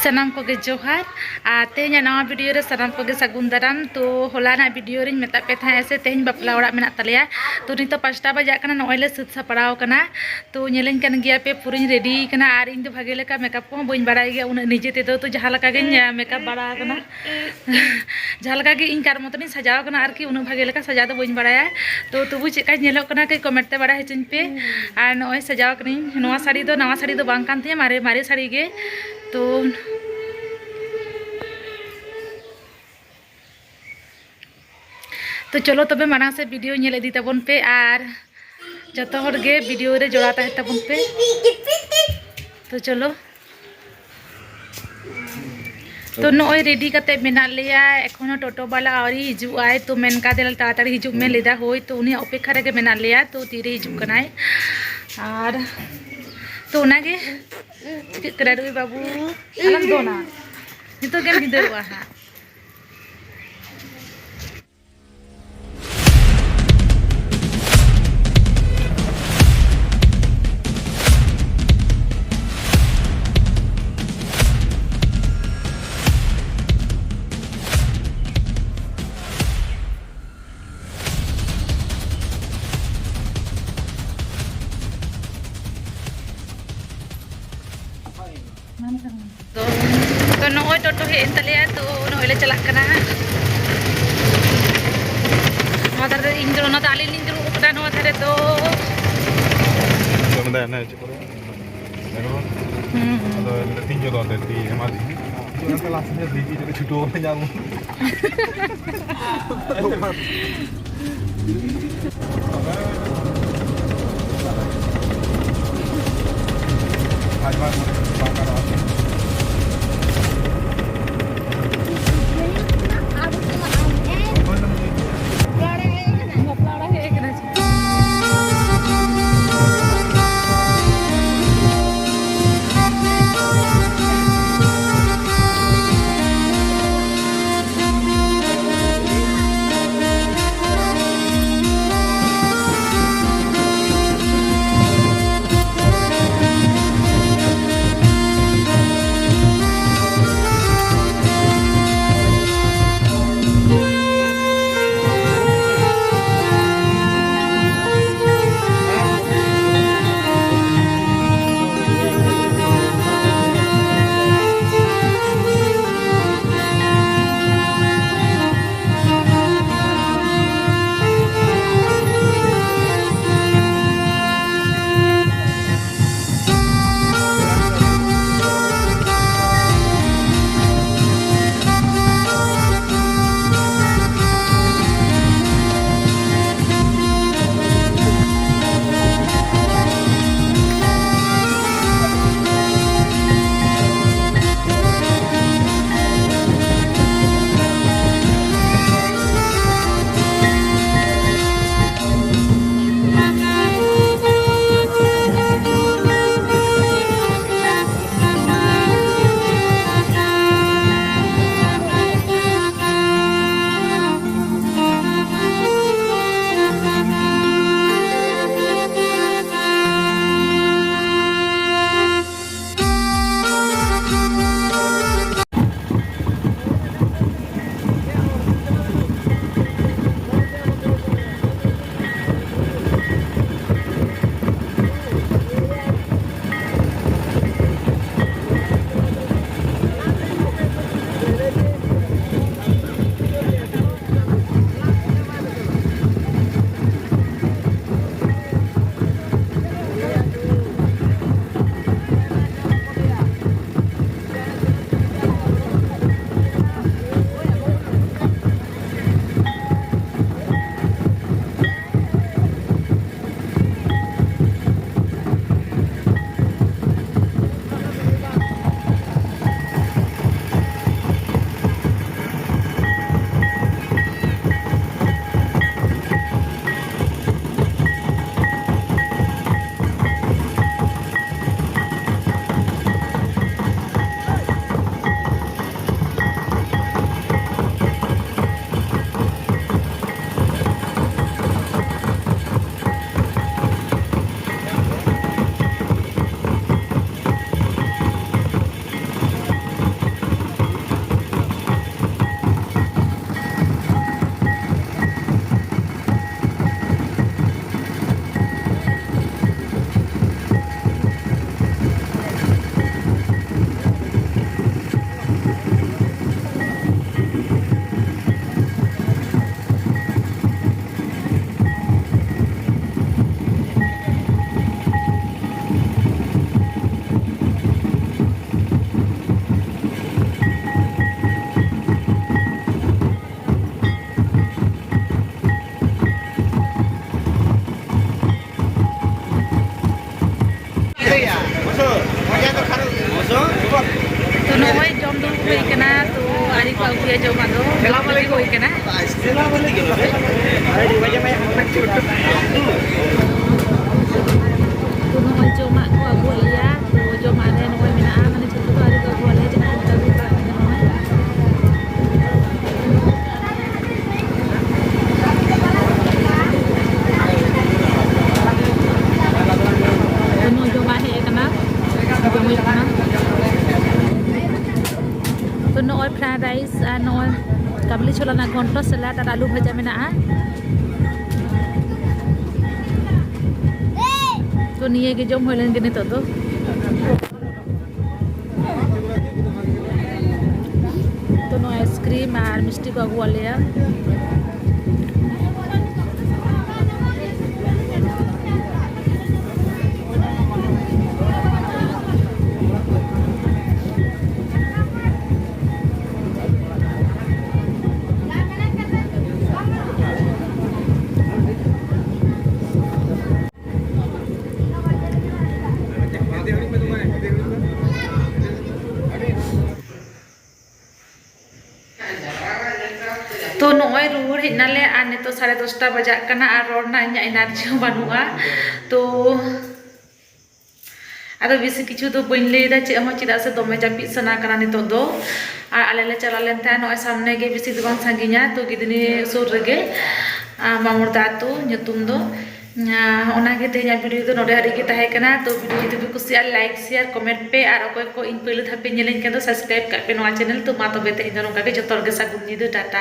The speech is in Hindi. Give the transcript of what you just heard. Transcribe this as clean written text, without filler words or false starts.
सनाम को जोहार तेज नवा वीडियो रे सनाम को सगुन दाराम। तो हलाना वीडियो रे मेता पे था ऐसे तेज बापला ओड़ा मेना तलेया। तो नितो 5टा बजा कना नॉइले सुत सापड़ाव कना। तो नेलें कन गिया पे पूरी रेडी कना आर इन दो भागे लेका मेकअप को बइन बाड़ाय गया उन निजे ते तो जहां लका गे मेकअप बाड़ा कना जहां लका गे इन कार मतनी सजाव कना आर की उन भागे लेका सजा दो बइन बाड़ाया। तो तबु चेका नेलो कना के कमेंट ते बाड़ा हेचिन पे आर नॉय सजाव कनी नवा साड़ी दो नवा साड़ी दो बांग कान ते मारे मारे साड़ी गे। तो चलो तबे माना से वीडियो नेल इदी तबन पे आर जतो हर गे वीडियो रे जोड़ा ताहे तबन पे। तो चलो तो नॉय रेडी कते मेना लिया एखोनो टोटो वाला आवरी हिजु आए। तो मेन का देल ताताड़ी हिजु में लेदा होय तो उनी अपेक्षा रे मेना लिया। तो तीरे हिजु कनाय आर तो नागे करेडुई बाबू आलम दोना नितो गेम हिदरुआ हा। तो नॉय टोटो हे तलेया। तो नॉय ले चला कना मादर इन जो ना ताली इन जो उपदा नो थरे तो समझा ना चिको तो तीन जो दे ती हमारी तो क्लास में दीदी जो छुटो हो जाऊं आज बात कर रहा हूं तो नॉय जम दो हुई कना तो आरी को अगुया जमा दो हुई कना तो नॉय जमा को अगुया तो जमा रे नॉय मेना माने छतो तो आरी को अगुया जना kita buka नॉय तो नॉय जमा हे कना जमा कना तो नॉय फ्राइड राइस और नॉय काबली छोला ना घंटो सलाद और आलू भजा में ना तो निये के जम होलन के नितो तो नो आइसक्रीम और मिष्टी को अगुआ लिया तो नॉय रुहर हिनाले और नितो 10:30 बजा कना और रोडना इना एनार्जी बानुआ तो आदो बेसि किछु तो बइन लेदा चे हम चिदा से दमे जापि सना कना नितो दो और आले ले चला लेन था नॉय सामने गे बेसि दो बांग सांगिया तो गिदनी सुर रेगे मामुर दातु nyutum दो ओना के तेया वीडियो तो नोडे हरि के ताहे कना तो वीडियो जुदि कुसिया लाइक शेयर कमेंट पे और अकोय को इन पहले थापे नेलेन के तो सब्सक्राइब का पे नोआ चैनल तो मा तबे ते इन नोका के जतोर के सागुन निदो टाटा।